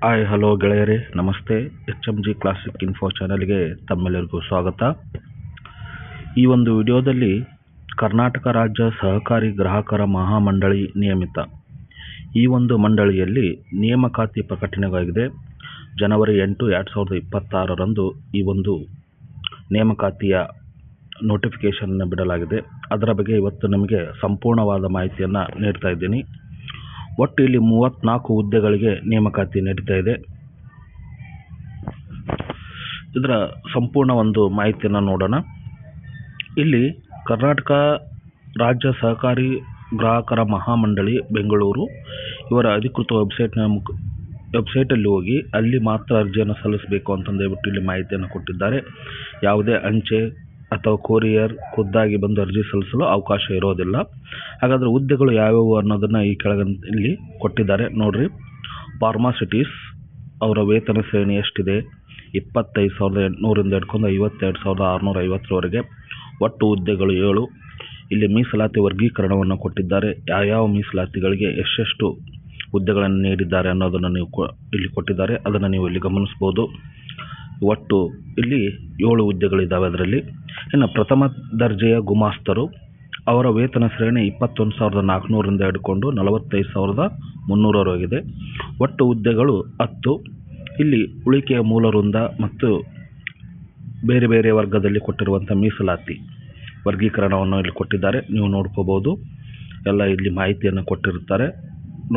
Hi hello ಗೆಳೆಯರೇ, ನಮಸ್ತೆ. HMG classic info ಚಾನಲ್ಗೆ ತಮ್ಮೆಲ್ಲರಿಗೂ ಸ್ವಾಗತ. ಈ ಒಂದು ವಿಡಿಯೋದಲ್ಲಿ ಕರ್ನಾಟಕ ರಾಜ್ಯ ಸಹಕಾರಿ ಗ್ರಾಹಕರ ಮಹಾಮಂಡಳಿ ನಿಯಮಿತ ಈ ಒಂದು ಮಂಡಳಿಯಲ್ಲಿ ನೇಮಕಾತಿ ಪ್ರಕಟಣೆಯಾಗಿದೆ. ಜನವರಿ 8, 2026ರಂದು ಈ ಒಂದು ನೇಮಕಾತಿಯ ನೋಟಿಫಿಕೇಷನ್ನ ಬಿಡಲಾಗಿದೆ. ಅದರ ಬಗ್ಗೆ ಇವತ್ತು ನಮಗೆ ಸಂಪೂರ್ಣವಾದ ಮಾಹಿತಿಯನ್ನು ನೀಡ್ತಾ ಇದ್ದೀನಿ. ಒಟ್ಟು ಇಲ್ಲಿ 34 ಹುದ್ದೆಗಳಿಗೆ ನೇಮಕಾತಿ ನಡೀತಾ ಇದೆ. ಇದರ ಸಂಪೂರ್ಣ ಒಂದು ಮಾಹಿತಿಯನ್ನು ನೋಡೋಣ. ಇಲ್ಲಿ ಕರ್ನಾಟಕ ರಾಜ್ಯ ಸಹಕಾರಿ ಗ್ರಾಹಕರ ಮಹಾಮಂಡಳಿ ಬೆಂಗಳೂರು ಇವರ ಅಧಿಕೃತ ವೆಬ್ಸೈಟಲ್ಲಿ ಹೋಗಿ ಅಲ್ಲಿ ಮಾತ್ರ ಅರ್ಜಿಯನ್ನು ಸಲ್ಲಿಸಬೇಕು ಅಂತಂದೇಳ್ಬಿಟ್ಟು ಇಲ್ಲಿ ಮಾಹಿತಿಯನ್ನು ಕೊಟ್ಟಿದ್ದಾರೆ. ಯಾವುದೇ ಅಂಚೆ ಅಥವಾ ಕೊರಿಯರ್ ಖುದ್ದಾಗಿ ಬಂದು ಅರ್ಜಿ ಸಲ್ಲಿಸಲು ಅವಕಾಶ ಇರೋದಿಲ್ಲ. ಹಾಗಾದರೆ ಹುದ್ದೆಗಳು ಯಾವ್ಯಾವು ಅನ್ನೋದನ್ನು ಈ ಇಲ್ಲಿ ಕೊಟ್ಟಿದ್ದಾರೆ ನೋಡ್ರಿ. ಫಾರ್ಮಾಸಿಟೀಸ್ ಅವರ ವೇತನ ಶ್ರೇಣಿ ಎಷ್ಟಿದೆ? 25,800ರಿಂದ ಹಿಡ್ಕೊಂಡು 52,650ರವರೆಗೆ. ಒಟ್ಟು ಹುದ್ದೆಗಳು 7. ಇಲ್ಲಿ ಮೀಸಲಾತಿ ವರ್ಗೀಕರಣವನ್ನು ಕೊಟ್ಟಿದ್ದಾರೆ. ಯಾವ್ಯಾವ ಮೀಸಲಾತಿಗಳಿಗೆ ಎಷ್ಟೆಷ್ಟು ಹುದ್ದೆಗಳನ್ನು ನೀಡಿದ್ದಾರೆ ಅನ್ನೋದನ್ನು ನೀವು ಇಲ್ಲಿ ಕೊಟ್ಟಿದ್ದಾರೆ. ಅದನ್ನು ನೀವು ಇಲ್ಲಿ ಗಮನಿಸ್ಬೋದು. ಒಟ್ಟು ಇಲ್ಲಿ 7 ಹುದ್ದೆಗಳಿದ್ದಾವೆ. ಅದರಲ್ಲಿ ಇನ್ನು ಪ್ರಥಮ ದರ್ಜೆಯ ಗುಮಾಸ್ತರು ಅವರ ವೇತನ ಶ್ರೇಣಿ 21,400ರಿಂದ ಹಿಡ್ಕೊಂಡು 45,300ರವರೆಗಿದೆ. ಒಟ್ಟು ಹುದ್ದೆಗಳು 10. ಇಲ್ಲಿ ಉಳಿಕೆಯ ಮೂಲ ವೃಂದ ಮತ್ತು ಬೇರೆ ಬೇರೆ ವರ್ಗದಲ್ಲಿ ಕೊಟ್ಟಿರುವಂಥ ಮೀಸಲಾತಿ ವರ್ಗೀಕರಣವನ್ನು ಇಲ್ಲಿ ಕೊಟ್ಟಿದ್ದಾರೆ. ನೀವು ನೋಡ್ಕೋಬೋದು. ಎಲ್ಲ ಇಲ್ಲಿ ಮಾಹಿತಿಯನ್ನು ಕೊಟ್ಟಿರುತ್ತಾರೆ,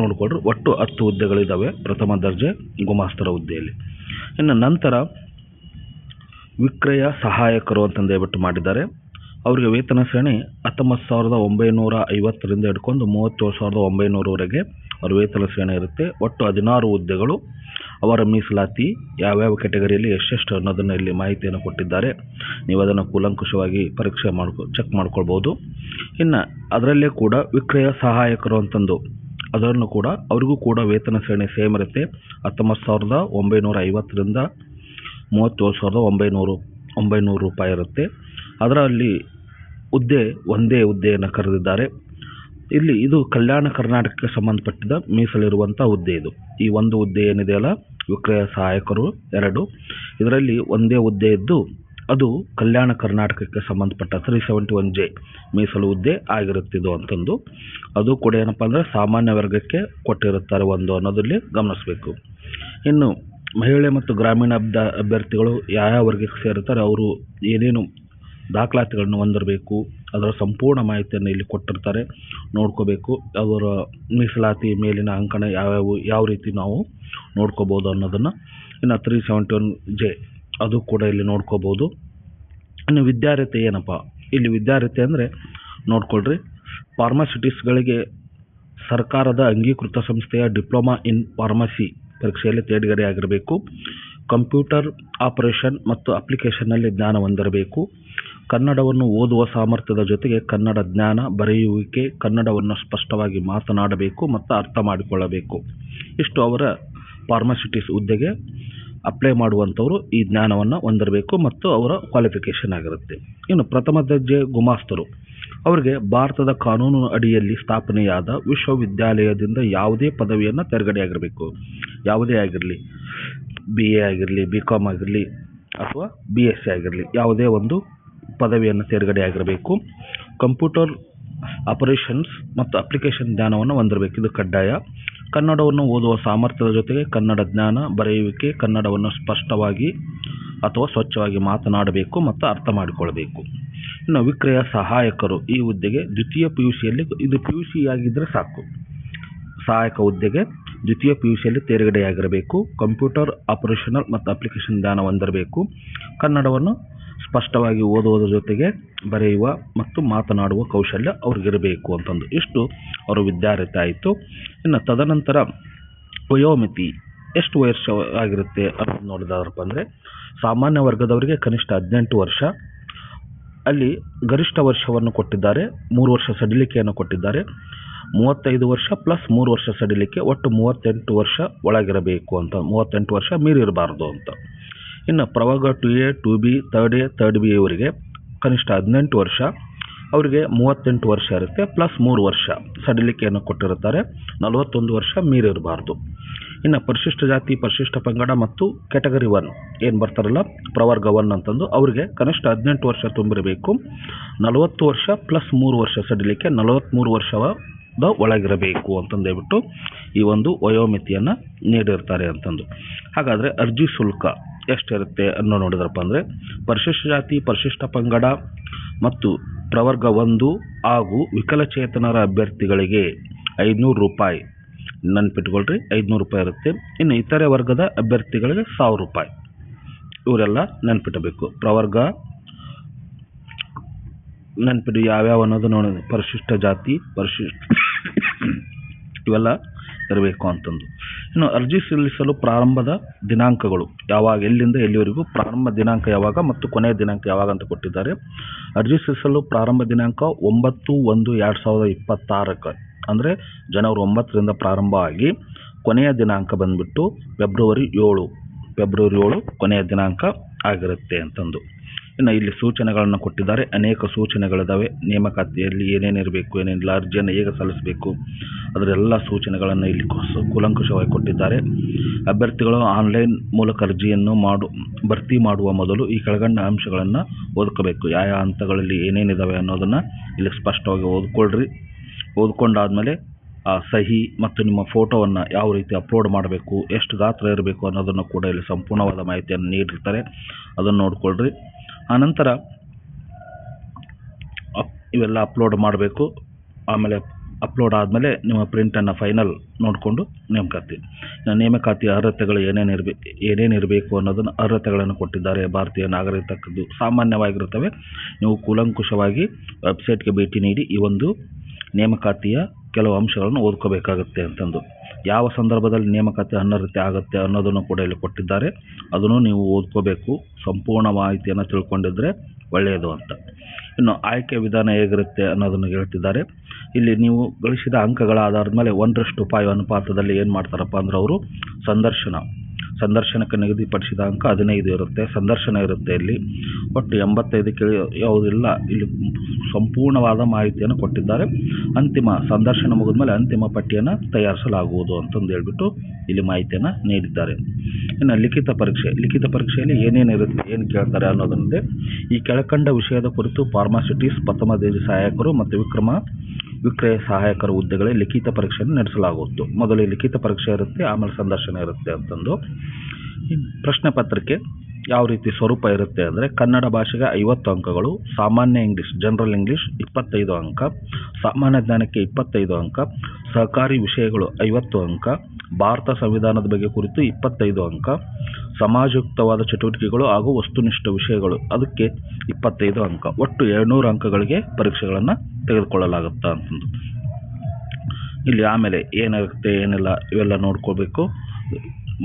ನೋಡಿಕೊಡ್ರಿ. ಒಟ್ಟು 10 ಹುದ್ದೆಗಳಿದ್ದಾವೆ ಪ್ರಥಮ ದರ್ಜೆ ಗುಮಾಸ್ತರ ಹುದ್ದೆಯಲ್ಲಿ. ಇನ್ನು ನಂತರ ವಿಕ್ರಯ ಸಹಾಯಕರು ಅಂತಂದೇಳ್ಬಿಟ್ಟು ಮಾಡಿದ್ದಾರೆ. ಅವರಿಗೆ ವೇತನ ಶ್ರೇಣಿ 19,950ರಿಂದ ಹಿಡ್ಕೊಂಡು 37,900ರವರೆಗೆ ಅವ್ರ ವೇತನ ಶ್ರೇಣಿ ಇರುತ್ತೆ. ಒಟ್ಟು 16 ಹುದ್ದೆಗಳು. ಅವರ ಮೀಸಲಾತಿ ಯಾವ್ಯಾವ ಕ್ಯಾಟಗರಿಯಲ್ಲಿ ಎಷ್ಟೆಷ್ಟು ಅನ್ನೋದನ್ನು ಇಲ್ಲಿ ಮಾಹಿತಿಯನ್ನು ಕೊಟ್ಟಿದ್ದಾರೆ. ನೀವು ಅದನ್ನು ಕೂಲಂಕುಷವಾಗಿ ಚೆಕ್ ಮಾಡ್ಕೊಳ್ಬೋದು. ಇನ್ನು ಅದರಲ್ಲೇ ಕೂಡ ವಿಕ್ರಯ ಸಹಾಯಕರು ಅಂತಂದು ಅದನ್ನು ಕೂಡ ಅವರಿಗೂ ಕೂಡ ವೇತನ ಶ್ರೇಣಿ ಸೇಮ್ ಇರುತ್ತೆ. 19,950ರಿಂದ 37,900 ರೂಪಾಯಿ ಇರುತ್ತೆ. ಅದರಲ್ಲಿ ಒಂದೇ ಹುದ್ದೆಯನ್ನು ಕರೆದಿದ್ದಾರೆ. ಇಲ್ಲಿ ಇದು ಕಲ್ಯಾಣ ಕರ್ನಾಟಕಕ್ಕೆ ಸಂಬಂಧಪಟ್ಟಿದ ಮೀಸಲಿರುವಂಥ ಹುದ್ದೆ ಇದು. ಈ ಒಂದು ಹುದ್ದೆ ಏನಿದೆಯಲ್ಲ ವಿಕ್ರಯ ಸಹಾಯಕರು 2, ಇದರಲ್ಲಿ ಒಂದೇ ಹುದ್ದೆ ಇದ್ದು ಅದು ಕಲ್ಯಾಣ ಕರ್ನಾಟಕಕ್ಕೆ ಸಂಬಂಧಪಟ್ಟ 371J ಮೀಸಲು ಹುದ್ದೆ ಆಗಿರುತ್ತಿದ್ದು ಅಂತಂದು. ಅದು ಕೂಡ ಏನಪ್ಪ ಅಂದರೆ ಸಾಮಾನ್ಯ ವರ್ಗಕ್ಕೆ ಕೊಟ್ಟಿರುತ್ತಾರೆ ಒಂದು ಅನ್ನೋದಲ್ಲಿ ಗಮನಿಸಬೇಕು. ಇನ್ನು ಮಹಿಳೆ ಮತ್ತು ಗ್ರಾಮೀಣ ಅಭ್ಯರ್ಥಿಗಳು ಯಾವ ವರ್ಗಕ್ಕೆ ಸೇರುತ್ತಾರೆ, ಅವರು ಏನೇನು ದಾಖಲಾತಿಗಳನ್ನು ಹೊಂದಿರಬೇಕು ಅದರ ಸಂಪೂರ್ಣ ಮಾಹಿತಿಯನ್ನು ಇಲ್ಲಿ ಕೊಟ್ಟಿರ್ತಾರೆ, ನೋಡ್ಕೋಬೇಕು. ಅವರ ಮೀಸಲಾತಿ ಮೇಲಿನ ಅಂಕಣ ಯಾವ ರೀತಿ ನಾವು ನೋಡ್ಕೋಬೋದು ಅನ್ನೋದನ್ನು. ಇನ್ನು 371J ಅದು ಕೂಡ ಇಲ್ಲಿ ನೋಡ್ಕೋಬೋದು. ಇನ್ನು ವಿದ್ಯಾರ್ಹತೆ ಏನಪ್ಪ, ಇಲ್ಲಿ ವಿದ್ಯಾರ್ಹತೆ ಅಂದರೆ ನೋಡ್ಕೊಳ್ರಿ. ಫಾರ್ಮಾಸಿಟಿಸ್ಗಳಿಗೆ ಸರ್ಕಾರದ ಅಂಗೀಕೃತ ಸಂಸ್ಥೆಯ ಡಿಪ್ಲೊಮಾ ಇನ್ ಫಾರ್ಮಸಿ ಪರೀಕ್ಷೆಯಲ್ಲಿ ತೇರ್ಗಡೆ ಆಗಿರಬೇಕು. ಕಂಪ್ಯೂಟರ್ ಆಪರೇಷನ್ ಮತ್ತು ಅಪ್ಲಿಕೇಶನ್ನಲ್ಲಿ ಜ್ಞಾನ ಹೊಂದಿರಬೇಕು. ಕನ್ನಡವನ್ನು ಓದುವ ಸಾಮರ್ಥ್ಯದ ಜೊತೆಗೆ ಕನ್ನಡ ಜ್ಞಾನ, ಬರೆಯುವಿಕೆ, ಕನ್ನಡವನ್ನು ಸ್ಪಷ್ಟವಾಗಿ ಮಾತನಾಡಬೇಕು ಮತ್ತು ಅರ್ಥ ಮಾಡಿಕೊಳ್ಳಬೇಕು. ಇಷ್ಟು ಅವರ ಫಾರ್ಮಾಸಿಟಿಸ್ ಹುದ್ದೆಗೆ ಅಪ್ಲೈ ಮಾಡುವಂಥವರು ಈ ಜ್ಞಾನವನ್ನು ಹೊಂದಿರಬೇಕು ಮತ್ತು ಅವರ ಕ್ವಾಲಿಫಿಕೇಷನ್ ಆಗಿರುತ್ತೆ. ಇನ್ನು ಪ್ರಥಮ ದರ್ಜೆ ಗುಮಾಸ್ತರು ಅವರಿಗೆ ಭಾರತದ ಕಾನೂನು ಅಡಿಯಲ್ಲಿ ಸ್ಥಾಪನೆಯಾದ ವಿಶ್ವವಿದ್ಯಾಲಯದಿಂದ ಯಾವುದೇ ಪದವಿಯನ್ನು ತೇರ್ಗಡೆಯಾಗಿರಬೇಕು. ಯಾವುದೇ ಆಗಿರಲಿ, BA ಆಗಿರಲಿ, BCom ಆಗಿರಲಿ ಅಥವಾ BSc ಆಗಿರಲಿ, ಯಾವುದೇ ಒಂದು ಪದವಿಯನ್ನು ತೇರ್ಗಡೆಯಾಗಿರಬೇಕು. ಕಂಪ್ಯೂಟರ್ ಆಪರೇಷನ್ಸ್ ಮತ್ತು ಅಪ್ಲಿಕೇಶನ್ ಜ್ಞಾನವನ್ನು ಹೊಂದಿರಬೇಕು, ಇದು ಕಡ್ಡಾಯ. ಕನ್ನಡವನ್ನು ಓದುವ ಸಾಮರ್ಥ್ಯದ ಜೊತೆಗೆ ಕನ್ನಡ ಜ್ಞಾನ, ಬರೆಯುವಿಕೆ, ಕನ್ನಡವನ್ನು ಸ್ಪಷ್ಟವಾಗಿ ಅಥವಾ ಸ್ವಚ್ಛವಾಗಿ ಮಾತನಾಡಬೇಕು ಮತ್ತು ಅರ್ಥ ಮಾಡಿಕೊಳ್ಳಬೇಕು. ಇನ್ನು ವಿಕ್ರಯ ಸಹಾಯಕರು ಈ ಹುದ್ದೆಗೆ ದ್ವಿತೀಯ PUCಯಲ್ಲಿ, ಇದು PUC ಆಗಿದ್ದರೆ ಸಾಕು. ಸಹಾಯಕ ಹುದ್ದೆಗೆ ದ್ವಿತೀಯ PUCಯಲ್ಲಿ ತೇರ್ಗಡೆಯಾಗಿರಬೇಕು. ಕಂಪ್ಯೂಟರ್ ಆಪರೇಷನಲ್ ಮತ್ತು ಅಪ್ಲಿಕೇಶನ್ ಜ್ಞಾನ ಹೊಂದಿರಬೇಕು. ಕನ್ನಡವನ್ನು ಸ್ಪಷ್ಟವಾಗಿ ಓದುವುದರ ಜೊತೆಗೆ ಬರೆಯುವ ಮತ್ತು ಮಾತನಾಡುವ ಕೌಶಲ್ಯ ಅವ್ರಿಗಿರಬೇಕು ಅಂತಂದು. ಇಷ್ಟು ಅವರ ವಿದ್ಯಾರ್ಹತೆ ಆಯಿತು. ಇನ್ನು ತದನಂತರ ವಯೋಮಿತಿ ಎಷ್ಟು ವರ್ಷ ಆಗಿರುತ್ತೆ ಅನ್ನೋದು ನೋಡಿದಾರಪ್ಪ ಅಂದರೆ, ಸಾಮಾನ್ಯ ವರ್ಗದವರಿಗೆ ಕನಿಷ್ಠ 18 ವರ್ಷ. ಅಲ್ಲಿ ಗರಿಷ್ಠ ವರ್ಷವನ್ನು ಕೊಟ್ಟಿದ್ದಾರೆ, 3 ವರ್ಷ ಸಡಿಲಿಕೆಯನ್ನು ಕೊಟ್ಟಿದ್ದಾರೆ. 35 ವರ್ಷ ಪ್ಲಸ್ 3 ವರ್ಷ ಸಡಿಲಿಕೆ, ಒಟ್ಟು 38 ವರ್ಷ ಒಳಗಿರಬೇಕು ಅಂತ, 38 ವರ್ಷ ಮೀರಿರಬಾರ್ದು ಅಂತ. ಇನ್ನು ಪ್ರವರ್ಗ 2A, 2B, 3A, 3B ಇವರಿಗೆ ಕನಿಷ್ಠ 18 ವರ್ಷ, ಅವರಿಗೆ 38 ವರ್ಷ ಇರುತ್ತೆ ಪ್ಲಸ್ 3 ವರ್ಷ ಸಡಿಲಿಕೆಯನ್ನು ಕೊಟ್ಟಿರುತ್ತಾರೆ. 41 ವರ್ಷ ಮೀರಿರಬಾರ್ದು. ಇನ್ನು ಪರಿಶಿಷ್ಟ ಜಾತಿ, ಪರಿಶಿಷ್ಟ ಪಂಗಡ ಮತ್ತು ಕ್ಯಾಟಗರಿ 1 ಏನು ಬರ್ತಾರಲ್ಲ ಪ್ರವರ್ಗ 1 ಅಂತಂದು ಅವರಿಗೆ ಕನಿಷ್ಠ 18 ವರ್ಷ ತುಂಬಿರಬೇಕು. 40 ವರ್ಷ ಪ್ಲಸ್ 3 ವರ್ಷ ಸಡಿಲಿಕ್ಕೆ 43 ವರ್ಷದ ಒಳಗಿರಬೇಕು ಅಂತಂದು ಹೇಳ್ಬಿಟ್ಟು ಈ ಒಂದು ವಯೋಮಿತಿಯನ್ನು ನೀಡಿರ್ತಾರೆ ಅಂತಂದು. ಹಾಗಾದರೆ ಅರ್ಜಿ ಶುಲ್ಕ ಎಷ್ಟಿರುತ್ತೆ ಅನ್ನೋ ನೋಡಿದ್ರಪ್ಪ ಅಂದರೆ ಪರಿಶಿಷ್ಟ ಜಾತಿ, ಪರಿಶಿಷ್ಟ ಪಂಗಡ ಮತ್ತು ಪ್ರವರ್ಗ 1 ಹಾಗೂ ವಿಕಲಚೇತನರ ಅಭ್ಯರ್ಥಿಗಳಿಗೆ 500 ರೂಪಾಯಿ, ನೆನ್ಪಿಟ್ಕೊಳ್ರಿ 500 ರೂಪಾಯಿ ಇರುತ್ತೆ. ಇನ್ನು ಇತರೆ ವರ್ಗದ ಅಭ್ಯರ್ಥಿಗಳಿಗೆ 1000 ರೂಪಾಯಿ. ಇವರೆಲ್ಲ ನೆನ್ಪಿಟ್ಟಬೇಕು. ಪ್ರವರ್ಗ ನೆನ್ಪಿಟ್ಟು ಯಾವ್ಯಾವ ಅನ್ನೋದು ನೋಡಿ, ಪರಿಶಿಷ್ಟ ಜಾತಿ, ಇವೆಲ್ಲ ಇರಬೇಕು ಅಂತಂದು. ಇನ್ನು ಅರ್ಜಿ ಸಲ್ಲಿಸಲು ಪ್ರಾರಂಭದ ದಿನಾಂಕಗಳು ಯಾವಾಗ, ಎಲ್ಲಿಂದ ಎಲ್ಲಿವರೆಗೂ, ಪ್ರಾರಂಭ ದಿನಾಂಕ ಯಾವಾಗ ಮತ್ತು ಕೊನೆಯ ದಿನಾಂಕ ಯಾವಾಗ ಅಂತ ಕೊಟ್ಟಿದ್ದಾರೆ. ಅರ್ಜಿ ಸಲ್ಲಿಸಲು ಪ್ರಾರಂಭ ದಿನಾಂಕ 9/1/2026 ಅಂದರೆ ಜನವರಿ 9ರಿಂದ ಪ್ರಾರಂಭ ಆಗಿ ಕೊನೆಯ ದಿನಾಂಕ ಬಂದ್ಬಿಟ್ಟು ಫೆಬ್ರವರಿ 7 ಕೊನೆಯ ದಿನಾಂಕ ಆಗಿರುತ್ತೆ ಅಂತಂದು. ಇನ್ನು ಇಲ್ಲಿ ಸೂಚನೆಗಳನ್ನು ಕೊಟ್ಟಿದ್ದಾರೆ. ಅನೇಕ ಸೂಚನೆಗಳಿದ್ದಾವೆ. ನೇಮಕಾತಿಯಲ್ಲಿ ಏನೇನಿರಬೇಕು, ಏನೇನಿಲ್ಲ, ಅರ್ಜಿಯನ್ನು ಹೇಗೆ ಸಲ್ಲಿಸಬೇಕು, ಅದರೆಲ್ಲ ಸೂಚನೆಗಳನ್ನು ಇಲ್ಲಿ ಕೂಲಂಕಷವಾಗಿ ಕೊಟ್ಟಿದ್ದಾರೆ. ಅಭ್ಯರ್ಥಿಗಳು ಆನ್ಲೈನ್ ಮೂಲಕ ಅರ್ಜಿಯನ್ನು ಭರ್ತಿ ಮಾಡುವ ಮೊದಲು ಈ ಕೆಳಗಂಡ ಅಂಶಗಳನ್ನು ಓದ್ಕೋಬೇಕು. ಯಾವ ಹಂತಗಳಲ್ಲಿ ಏನೇನಿದ್ದಾವೆ ಅನ್ನೋದನ್ನು ಇಲ್ಲಿ ಸ್ಪಷ್ಟವಾಗಿ ಓದ್ಕೊಳ್ರಿ. ಓದ್ಕೊಂಡಾದ್ಮೇಲೆ ಆ ಸಹಿ ಮತ್ತು ನಿಮ್ಮ ಫೋಟೋವನ್ನು ಯಾವ ರೀತಿ ಅಪ್ಲೋಡ್ ಮಾಡಬೇಕು, ಎಷ್ಟು ಗಾತ್ರ ಇರಬೇಕು ಅನ್ನೋದನ್ನು ಕೂಡ ಇಲ್ಲಿ ಸಂಪೂರ್ಣವಾದ ಮಾಹಿತಿಯನ್ನು ನೀಡಿರ್ತಾರೆ. ಅದನ್ನು ನೋಡ್ಕೊಳ್ರಿ. ಆನಂತರ ಇವೆಲ್ಲ ಅಪ್ಲೋಡ್ ಮಾಡಬೇಕು. ಆಮೇಲೆ ಅಪ್ಲೋಡ್ ಆದಮೇಲೆ ನಿಮ್ಮ ಪ್ರಿಂಟನ್ನು ಫೈನಲ್ ನೋಡಿಕೊಂಡು ನೇಮಕಾತಿ ಅರ್ಹತೆಗಳು ಏನೇನಿರಬೇಕು ಅನ್ನೋದನ್ನು ಅರ್ಹತೆಗಳನ್ನು ಕೊಟ್ಟಿದ್ದಾರೆ. ಭಾರತೀಯ ನಾಗರಿಕತ್ವದ್ದು ಸಾಮಾನ್ಯವಾಗಿರುತ್ತವೆ. ನೀವು ಕೂಲಂಕುಷವಾಗಿ ವೆಬ್ಸೈಟ್ಗೆ ಭೇಟಿ ನೀಡಿ ಈ ಒಂದು ನೇಮಕಾತಿಯ ಕೆಲವು ಅಂಶಗಳನ್ನು ಓದ್ಕೋಬೇಕಾಗುತ್ತೆ ಅಂತಂದು. ಯಾವ ಸಂದರ್ಭದಲ್ಲಿ ನೇಮಕಾತಿ ಅನರ್ಹತೆ ಆಗುತ್ತೆ ಅನ್ನೋದನ್ನು ಕೂಡ ಇಲ್ಲಿ ಕೊಟ್ಟಿದ್ದಾರೆ. ಅದನ್ನು ನೀವು ಓದ್ಕೋಬೇಕು. ಸಂಪೂರ್ಣ ಮಾಹಿತಿಯನ್ನು ತಿಳ್ಕೊಂಡಿದ್ರೆ ಒಳ್ಳೆಯದು ಅಂತ. ಇನ್ನು ಆಯ್ಕೆ ವಿಧಾನ ಹೇಗಿರುತ್ತೆ ಅನ್ನೋದನ್ನು ಹೇಳ್ತಿದ್ದಾರೆ. ಇಲ್ಲಿ ನೀವು ಗಳಿಸಿದ ಅಂಕಗಳ ಆಧಾರದ ಮೇಲೆ 1:5 ಅನುಪಾತದಲ್ಲಿ ಏನು ಮಾಡ್ತಾರಪ್ಪ ಅಂದ್ರೆ ಅವರು ಸಂದರ್ಶನಕ್ಕೆ ನಿಗದಿಪಡಿಸಿದ ಅಂಕ 15 ಇರುತ್ತೆ. ಸಂದರ್ಶನ ಇರುತ್ತೆ. ಇಲ್ಲಿ ಒಟ್ಟು 85 ಯಾವುದಿಲ್ಲ. ಇಲ್ಲಿ ಸಂಪೂರ್ಣವಾದ ಮಾಹಿತಿಯನ್ನು ಕೊಟ್ಟಿದ್ದಾರೆ. ಸಂದರ್ಶನ ಮುಗಿದ ಮೇಲೆ ಅಂತಿಮ ಪಟ್ಟಿಯನ್ನು ತಯಾರಿಸಲಾಗುವುದು ಅಂತಂದು ಹೇಳ್ಬಿಟ್ಟು ಇಲ್ಲಿ ಮಾಹಿತಿಯನ್ನು ನೀಡಿದ್ದಾರೆ. ಇನ್ನು ಲಿಖಿತ ಪರೀಕ್ಷೆಯಲ್ಲಿ ಏನೇನಿರುತ್ತೆ, ಏನು ಕೇಳ್ತಾರೆ ಅನ್ನೋದನ್ನೇ ಈ ಕೆಳಕಂಡ ವಿಷಯದ ಕುರಿತು ಫಾರ್ಮಾಸಿಟಿಸ್, ಪ್ರಥಮ ದರ್ಜೆ ಸಹಾಯಕರು ಮತ್ತು ವಿಕ್ರಯ ಸಹಾಯಕರ ಹುದ್ದೆಗಳಿಗೆ ಲಿಖಿತ ಪರೀಕ್ಷೆಯನ್ನು ನಡೆಸಲಾಗುವುದು. ಮೊದಲು ಲಿಖಿತ ಪರೀಕ್ಷೆ ಇರುತ್ತೆ, ಆಮೇಲೆ ಸಂದರ್ಶನ ಇರುತ್ತೆ ಅಂತಂದು. ಪ್ರಶ್ನೆ ಪತ್ರಿಕೆ ಯಾವ ರೀತಿ ಸ್ವರೂಪ ಇರುತ್ತೆ ಅಂದರೆ ಕನ್ನಡ ಭಾಷೆಗೆ 50 ಅಂಕಗಳು, ಸಾಮಾನ್ಯ ಇಂಗ್ಲಿಷ್ ಜನರಲ್ ಇಂಗ್ಲಿಷ್ 25 ಅಂಕ, ಸಾಮಾನ್ಯ ಜ್ಞಾನಕ್ಕೆ 25 ಅಂಕ, ಸಹಕಾರಿ ವಿಷಯಗಳು 50 ಅಂಕ, ಭಾರತ ಸಂವಿಧಾನದ ಬಗ್ಗೆ ಕುರಿತು 25 ಅಂಕ, ಸಮಾಜಯುಕ್ತವಾದ ಚಟುವಟಿಕೆಗಳು ಹಾಗೂ ವಸ್ತುನಿಷ್ಠ ವಿಷಯಗಳು ಅದಕ್ಕೆ 25 ಅಂಕ. ಒಟ್ಟು 200 ಅಂಕಗಳಿಗೆ ಪರೀಕ್ಷೆಗಳನ್ನು ತೆಗೆದುಕೊಳ್ಳಲಾಗುತ್ತೆ ಅಂತಂದು. ಇಲ್ಲಿ ಆಮೇಲೆ ಏನಿರುತ್ತೆ ಏನಿಲ್ಲ ಇವೆಲ್ಲ ನೋಡ್ಕೋಬೇಕು,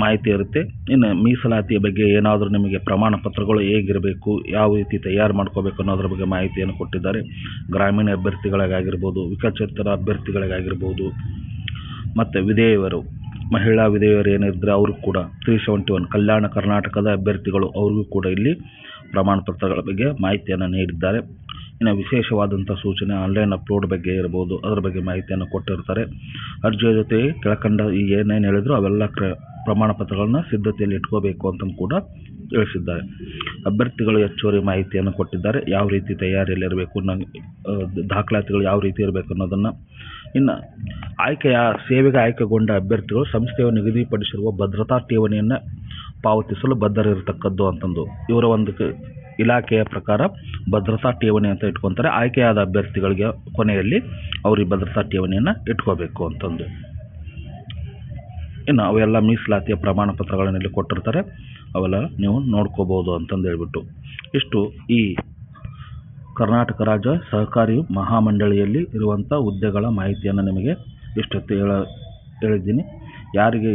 ಮಾಹಿತಿ ಇರುತ್ತೆ. ಇನ್ನು ಮೀಸಲಾತಿಯ ಬಗ್ಗೆ ಏನಾದರೂ ನಿಮಗೆ ಪ್ರಮಾಣ ಪತ್ರಗಳು ಹೇಗಿರಬೇಕು, ಯಾವ ರೀತಿ ತಯಾರು ಮಾಡ್ಕೋಬೇಕು ಅನ್ನೋದ್ರ ಬಗ್ಗೆ ಮಾಹಿತಿಯನ್ನು ಕೊಟ್ಟಿದ್ದಾರೆ. ಗ್ರಾಮೀಣ ಅಭ್ಯರ್ಥಿಗಳಿಗಾಗಿರ್ಬೋದು, ವಿಕಲಚೇತನ ಅಭ್ಯರ್ಥಿಗಳಿಗಾಗಿರ್ಬೋದು, ಮತ್ತು ಮಹಿಳಾ ವಿಧೇಯರು ಏನಿದ್ರೆ ಅವ್ರಿಗೂ ಕೂಡ 371 ಕಲ್ಯಾಣ ಕರ್ನಾಟಕದ ಅಭ್ಯರ್ಥಿಗಳು ಅವ್ರಿಗೂ ಕೂಡ ಇಲ್ಲಿ ಪ್ರಮಾಣ ಪತ್ರಗಳ ಬಗ್ಗೆ ಮಾಹಿತಿಯನ್ನು ನೀಡಿದ್ದಾರೆ. ಇನ್ನು ವಿಶೇಷವಾದಂಥ ಸೂಚನೆ ಆನ್ಲೈನ್ ಅಪ್ಲೋಡ್ ಬಗ್ಗೆ ಇರ್ಬೋದು, ಅದರ ಬಗ್ಗೆ ಮಾಹಿತಿಯನ್ನು ಕೊಟ್ಟಿರ್ತಾರೆ. ಅರ್ಜಿಯ ಜೊತೆ ಕೆಳಕಂಡ ಏನೇನು ಹೇಳಿದ್ರು ಅವೆಲ್ಲ ಪ್ರಮಾಣ ಪತ್ರಗಳನ್ನ ಸಿದ್ಧತೆಯಲ್ಲಿ ಇಟ್ಕೋಬೇಕು ಅಂತ ಕೂಡ ತಿಳಿಸಿದ್ದಾರೆ. ಅಭ್ಯರ್ಥಿಗಳು ಹೆಚ್ಚುವರಿ ಮಾಹಿತಿಯನ್ನು ಕೊಟ್ಟಿದ್ದಾರೆ. ಯಾವ ರೀತಿ ತಯಾರಿಯಲ್ಲಿರಬೇಕು, ದಾಖಲಾತಿಗಳು ಯಾವ ರೀತಿ ಇರಬೇಕು ಅನ್ನೋದನ್ನು. ಇನ್ನು ಸೇವೆಗೆ ಆಯ್ಕೆಗೊಂಡ ಅಭ್ಯರ್ಥಿಗಳು ಸಂಸ್ಥೆಯು ನಿಗದಿಪಡಿಸಿರುವ ಭದ್ರತಾ ಠೇವಣಿಯನ್ನು ಪಾವತಿಸಲು ಬದ್ಧರಿರತಕ್ಕದ್ದು ಅಂತಂದು ಇವರ ಒಂದು ಇಲಾಖೆಯ ಪ್ರಕಾರ ಭದ್ರತಾ ಠೇವಣಿ ಅಂತ ಇಟ್ಕೊತಾರೆ. ಆಯ್ಕೆಯಾದ ಅಭ್ಯರ್ಥಿಗಳಿಗೆ ಕೊನೆಯಲ್ಲಿ ಅವರು ಈ ಭದ್ರತಾ ಠೇವಣಿಯನ್ನು ಇಟ್ಕೋಬೇಕು ಅಂತಂದು. ಇನ್ನು ಅವೆಲ್ಲ ಮೀಸಲಾತಿಯ ಪ್ರಮಾಣ ಪತ್ರಗಳನ್ನು ಇಲ್ಲಿ ಕೊಟ್ಟಿರ್ತಾರೆ. ಅವೆಲ್ಲ ನೀವು ನೋಡ್ಕೋಬೋದು ಅಂತಂದು ಹೇಳ್ಬಿಟ್ಟು ಇಷ್ಟು ಈ ಕರ್ನಾಟಕ ರಾಜ್ಯ ಸಹಕಾರಿ ಮಹಾಮಂಡಳಿಯಲ್ಲಿ ಇರುವಂಥ ಹುದ್ದೆಗಳ ಮಾಹಿತಿಯನ್ನು ನಿಮಗೆ ಇಷ್ಟೊತ್ತು ಹೇಳಿದ್ದೀನಿ. ಯಾರಿಗೆ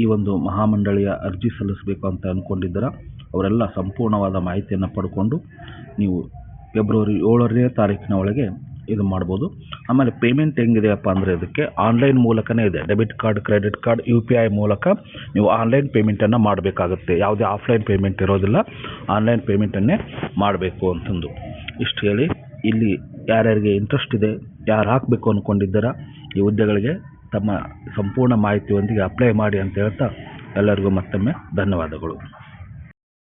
ಈ ಒಂದು ಮಹಾಮಂಡಳಿಯ ಅರ್ಜಿ ಸಲ್ಲಿಸಬೇಕು ಅಂತ ಅಂದ್ಕೊಂಡಿದ್ದೀರ ಅವರೆಲ್ಲ ಸಂಪೂರ್ಣವಾದ ಮಾಹಿತಿಯನ್ನು ಪಡ್ಕೊಂಡು ನೀವು ಫೆಬ್ರವರಿ 7ನೇ ತಾರೀಕಿನ ಒಳಗೆ ಇದು ಮಾಡ್ಬೋದು. ಆಮೇಲೆ ಪೇಮೆಂಟ್ ಹೆಂಗಿದೆಯಪ್ಪ ಅಂದರೆ ಇದಕ್ಕೆ ಆನ್ಲೈನ್ ಮೂಲಕನೇ ಇದೆ. Debit card, credit card, UPI ಮೂಲಕ ನೀವು ಆನ್ಲೈನ್ ಪೇಮೆಂಟನ್ನು ಮಾಡಬೇಕಾಗುತ್ತೆ. ಯಾವುದೇ ಆಫ್ಲೈನ್ ಪೇಮೆಂಟ್ ಇರೋದಿಲ್ಲ, ಆನ್ಲೈನ್ ಪೇಮೆಂಟನ್ನೇ ಮಾಡಬೇಕು ಅಂತಂದು ಇಷ್ಟು ಹೇಳಿ ಇಲ್ಲಿ ಯಾರ್ಯಾರಿಗೆ ಇಂಟ್ರೆಸ್ಟ್ ಇದೆ, ಯಾರು ಹಾಕಬೇಕು ಅಂದ್ಕೊಂಡಿದ್ದೀರ ಈ ಹುದ್ದೆಗಳಿಗೆ ತಮ್ಮ ಸಂಪೂರ್ಣ ಮಾಹಿತಿಯೊಂದಿಗೆ ಅಪ್ಲೈ ಮಾಡಿ ಅಂತ ಹೇಳ್ತಾ ಎಲ್ಲರಿಗೂ ಮತ್ತೊಮ್ಮೆ ಧನ್ಯವಾದಗಳು.